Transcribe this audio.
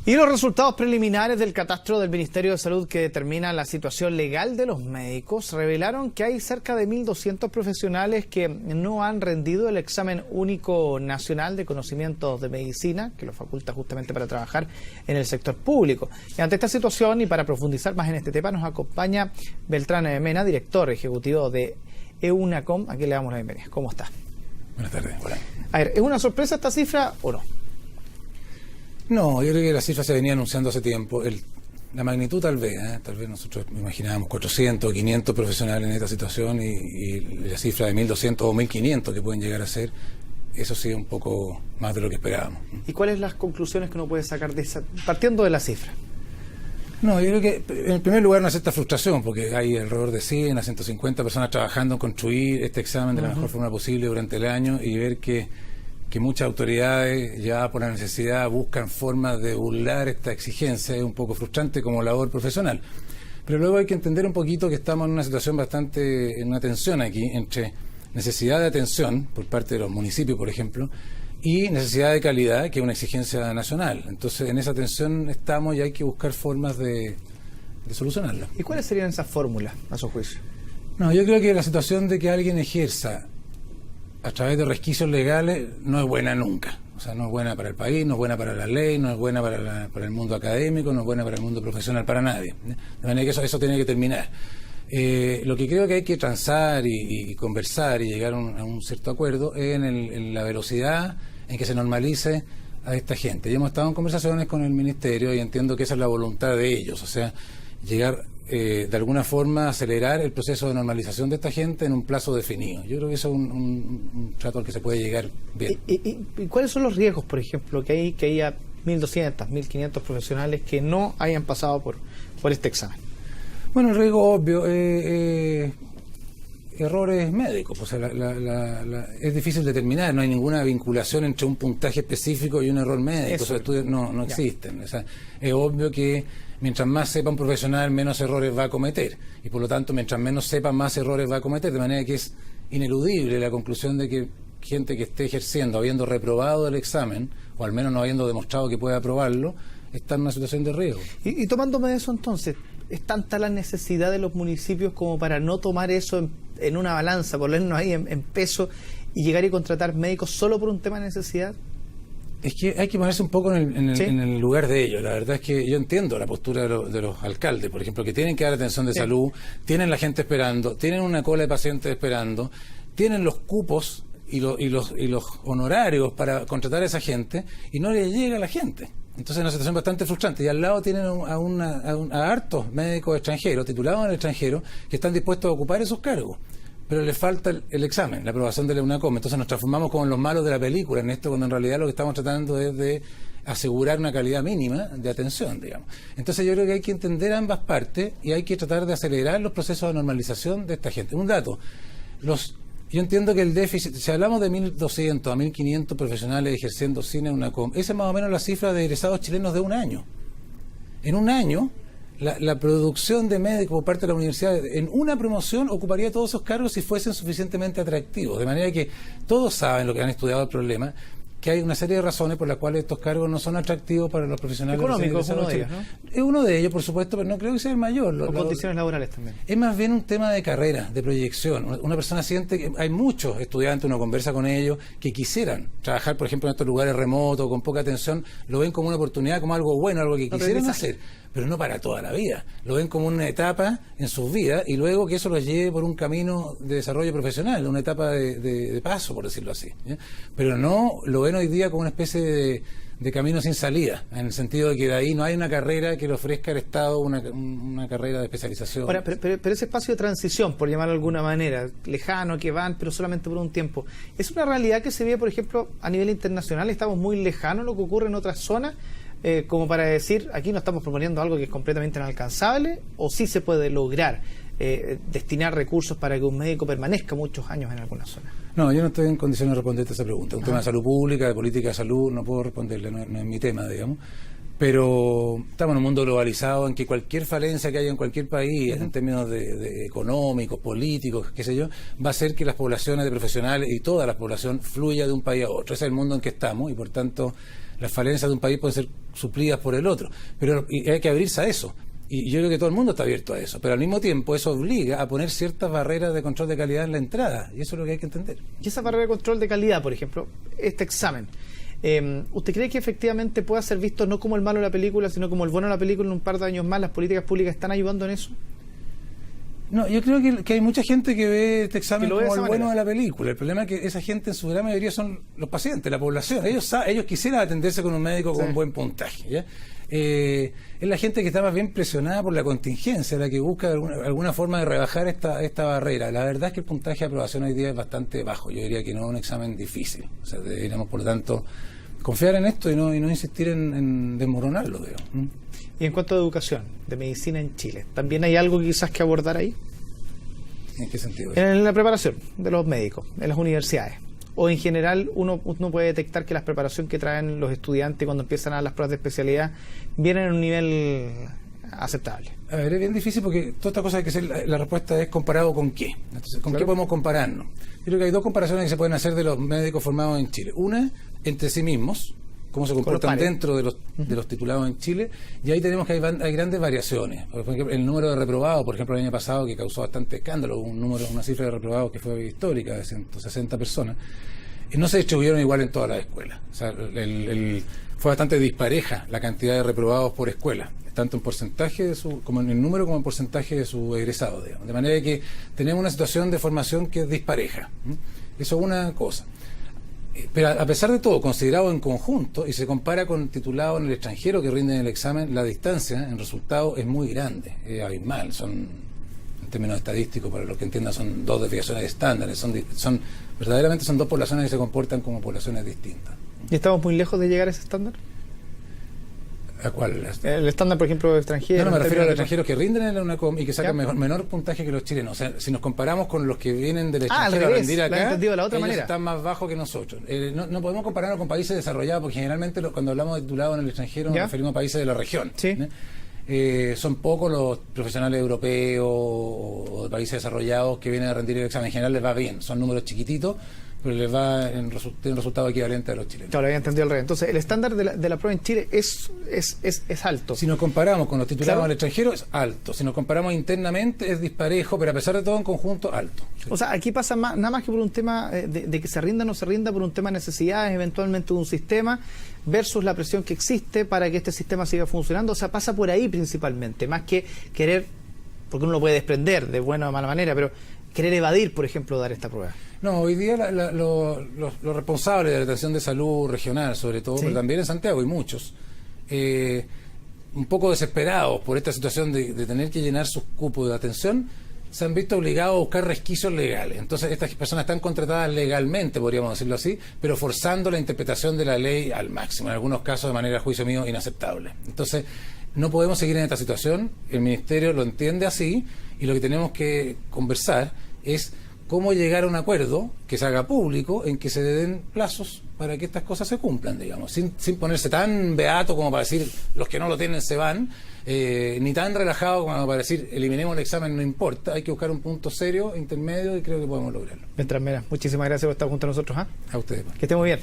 Y los resultados preliminares del catastro del Ministerio de Salud que determina la situación legal de los médicos revelaron que hay cerca de 1.200 profesionales que no han rendido el examen único nacional de conocimientos de medicina, que los faculta justamente para trabajar en el sector público. Y ante esta situación y para profundizar más en este tema nos acompaña Beltrán Mena, director ejecutivo de EUNACOM. Aquí le damos la bienvenida. ¿Cómo está? Buenas tardes. Hola. A ver, ¿es una sorpresa esta cifra o no? No, yo creo que la cifra se venía anunciando hace tiempo. La magnitud tal vez nosotros imaginábamos 400 o 500 profesionales en esta situación y la cifra de 1.200 o 1.500 que pueden llegar a ser, eso sí un poco más de lo que esperábamos. ¿Y cuáles son las conclusiones que uno puede sacar de esa, partiendo de la cifra? No, yo creo que en primer lugar una cierta frustración, porque hay alrededor de 100 a 150 personas trabajando en construir este examen de la mejor forma posible durante el año y ver que muchas autoridades ya por la necesidad buscan formas de burlar esta exigencia es un poco frustrante como labor profesional. Pero luego hay que entender un poquito que estamos en una situación bastante, en una tensión aquí entre necesidad de atención por parte de los municipios, por ejemplo, y necesidad de calidad, que es una exigencia nacional. Entonces, en esa tensión estamos y hay que buscar formas de solucionarla. ¿Y cuáles serían esas fórmulas, a su juicio? No, yo creo que la situación de que alguien ejerza a través de resquicios legales no es buena nunca. O sea, no es buena para el país, no es buena para la ley, no es buena para el mundo académico, no es buena para el mundo profesional, para nadie. De manera que eso tiene que terminar. Lo que creo que hay que transar y conversar y llegar a un cierto acuerdo es en la velocidad en que se normalice a esta gente. Ya hemos estado en conversaciones con el Ministerio y entiendo que esa es la voluntad de ellos, o sea, llegar de alguna forma a acelerar el proceso de normalización de esta gente en un plazo definido. Yo creo que eso es un trato al que se puede llegar bien. ¿Y cuáles son los riesgos, por ejemplo, que haya 1.200, 1.500 profesionales que no hayan pasado por este examen? Bueno, el riesgo obvio, errores médicos, o sea, es difícil determinar, no hay ninguna vinculación entre un puntaje específico y un error médico, esos estudios no existen. O sea, es obvio que mientras más sepa un profesional, menos errores va a cometer, y por lo tanto, mientras menos sepa, más errores va a cometer, de manera que es ineludible la conclusión de que gente que esté ejerciendo, habiendo reprobado el examen, o al menos no habiendo demostrado que puede aprobarlo, está en una situación de riesgo. Y tomándome de eso entonces, ¿es tanta la necesidad de los municipios como para no tomar eso en una balanza, ponernos ahí en peso y llegar y contratar médicos solo por un tema de necesidad? Es que hay que ponerse un poco en el lugar de ellos. La verdad es que yo entiendo la postura de los alcaldes, por ejemplo, que tienen que dar atención de salud, tienen la gente esperando, tienen una cola de pacientes esperando, tienen los cupos y los honorarios para contratar a esa gente y no le llega a la gente. Entonces es una situación bastante frustrante. Y al lado tienen a hartos médicos extranjeros, titulados en el extranjero, que están dispuestos a ocupar esos cargos. Pero les falta el examen, la aprobación de la EUNACOM. Entonces nos transformamos como en los malos de la película en esto, cuando en realidad lo que estamos tratando es de asegurar una calidad mínima de atención, digamos. Entonces yo creo que hay que entender ambas partes y hay que tratar de acelerar los procesos de normalización de esta gente. Un dato, yo entiendo que el déficit, si hablamos de 1.200 a 1.500 profesionales ejerciendo sin EUNACOM, esa es más o menos la cifra de egresados chilenos de un año. En un año, la producción de médicos por parte de la universidad en una promoción ocuparía todos esos cargos si fuesen suficientemente atractivos. De manera que todos saben, lo que han estudiado el problema, que hay una serie de razones por las cuales estos cargos no son atractivos para los profesionales. Económico es uno de ellos, ¿no? Es uno de ellos, por supuesto, pero no creo que sea el mayor. O condiciones laborales también. Es más bien un tema de carrera, de proyección. Una persona siente que hay muchos estudiantes, uno conversa con ellos, que quisieran trabajar, por ejemplo, en estos lugares remotos, con poca atención, lo ven como una oportunidad, como algo bueno, algo que quisieran hacer, pero no para toda la vida. Lo ven como una etapa en sus vidas y luego que eso los lleve por un camino de desarrollo profesional, una etapa de paso, por decirlo así, ¿ya? Pero no lo ven hoy día como una especie de camino sin salida, en el sentido de que de ahí no hay una carrera que le ofrezca al Estado una carrera de especialización. Ahora, pero ese espacio de transición, por llamarlo de alguna manera, lejano, que van, pero solamente por un tiempo, ¿es una realidad que se ve, por ejemplo, a nivel internacional? ¿Estamos muy lejanos lo que ocurre en otras zonas? Como para decir, aquí no estamos proponiendo algo que es completamente inalcanzable, o sí se puede lograr destinar recursos para que un médico permanezca muchos años en alguna zona. No, yo no estoy en condiciones de responderte a esa pregunta. Un tema de salud pública, de política de salud, no puedo responderle, no es mi tema, digamos. Pero estamos en un mundo globalizado en que cualquier falencia que haya en cualquier país, en términos de económicos, políticos, qué sé yo, va a hacer que las poblaciones de profesionales y toda la población fluya de un país a otro. Ese es el mundo en que estamos y por tanto las falencias de un país pueden ser suplidas por el otro, pero hay que abrirse a eso. Y yo creo que todo el mundo está abierto a eso, pero al mismo tiempo eso obliga a poner ciertas barreras de control de calidad en la entrada, y eso es lo que hay que entender. Y esa barrera de control de calidad, por ejemplo, este examen, ¿usted cree que efectivamente pueda ser visto no como el malo de la película, sino como el bueno de la película en un par de años más? ¿Las políticas públicas están ayudando en eso? No, yo creo que hay mucha gente que ve este examen como el bueno de la película. El problema es que esa gente en su gran mayoría son los pacientes, la población. Ellos quisieran atenderse con un médico con un buen puntaje, ¿ya? Es la gente que está más bien presionada por la contingencia, la que busca alguna forma de rebajar esta barrera. La verdad es que el puntaje de aprobación hoy día es bastante bajo. Yo diría que no es un examen difícil. O sea, deberíamos, por lo tanto, confiar en esto y no insistir en desmoronarlo, digo. Y en cuanto a educación, de medicina en Chile, ¿también hay algo quizás que abordar ahí? ¿En qué sentido? En la preparación de los médicos, en las universidades. O en general uno puede detectar que la preparación que traen los estudiantes cuando empiezan a dar las pruebas de especialidad vienen en un nivel aceptable. A ver, es bien difícil porque toda esta cosa hay que ser, la respuesta es comparado con qué. Entonces, ¿con qué podemos compararnos? Yo creo que hay dos comparaciones que se pueden hacer de los médicos formados en Chile. Una, entre sí mismos, cómo se comportan dentro de los titulados en Chile, y ahí tenemos que hay grandes variaciones. Por ejemplo, el número de reprobados, por ejemplo, el año pasado, que causó bastante escándalo, una cifra de reprobados que fue histórica, de 160 personas, no se distribuyeron igual en todas las escuelas. O sea, fue bastante dispareja la cantidad de reprobados por escuela, tanto en porcentaje como en el número como en porcentaje de su egresado, digamos. De manera que tenemos una situación de formación que es dispareja. Eso es una cosa. Pero a pesar de todo, considerado en conjunto, y se compara con titulados en el extranjero que rinden el examen, la distancia en resultado es muy grande, es abismal. Son, en términos estadísticos, para los que entiendan, son dos desviaciones estándares, verdaderamente son dos poblaciones que se comportan como poblaciones distintas. ¿Y estamos muy lejos de llegar a ese estándar? ¿A cuál? El estándar, por ejemplo, de extranjeros. No, me refiero a los extranjeros que rinden en la UNACOM y que sacan menor puntaje que los chilenos. O sea, si nos comparamos con los que vienen del extranjero a rendir acá, de la otra manera. Están más bajos que nosotros. No podemos compararnos con países desarrollados, porque generalmente cuando hablamos de titulados en el extranjero nos referimos a países de la región. Sí. Son pocos los profesionales europeos o de países desarrollados que vienen a rendir el examen. En general les va bien, son números chiquititos, pero les va en resultado equivalente a los chilenos. Claro, había entendido al revés. Entonces, el estándar de la prueba en Chile es alto. Si nos comparamos con los titulados al extranjero, es alto. Si nos comparamos internamente, es disparejo, pero a pesar de todo, en conjunto, alto. Sí. O sea, aquí pasa nada más que por un tema de que se rinda o no se rinda, por un tema de necesidades, eventualmente de un sistema, versus la presión que existe para que este sistema siga funcionando. O sea, pasa por ahí principalmente, más que querer, porque uno lo puede desprender de buena o mala manera, pero querer evadir, por ejemplo, dar esta prueba. No, hoy día los responsables de la atención de salud regional, sobre todo, pero también en Santiago, y muchos, un poco desesperados por esta situación de tener que llenar sus cupos de atención, se han visto obligados a buscar resquicios legales. Entonces, estas personas están contratadas legalmente, podríamos decirlo así, pero forzando la interpretación de la ley al máximo, en algunos casos de manera, a juicio mío, inaceptable. Entonces, no podemos seguir en esta situación, el Ministerio lo entiende así, y lo que tenemos que conversar es cómo llegar a un acuerdo que se haga público, en que se den plazos para que estas cosas se cumplan, digamos, sin ponerse tan beato como para decir los que no lo tienen se van, ni tan relajado como para decir eliminemos el examen, no importa. Hay que buscar un punto serio, intermedio, y creo que podemos lograrlo. Beltrán Mera, muchísimas gracias por estar junto a nosotros. A ustedes. Que esté muy bien.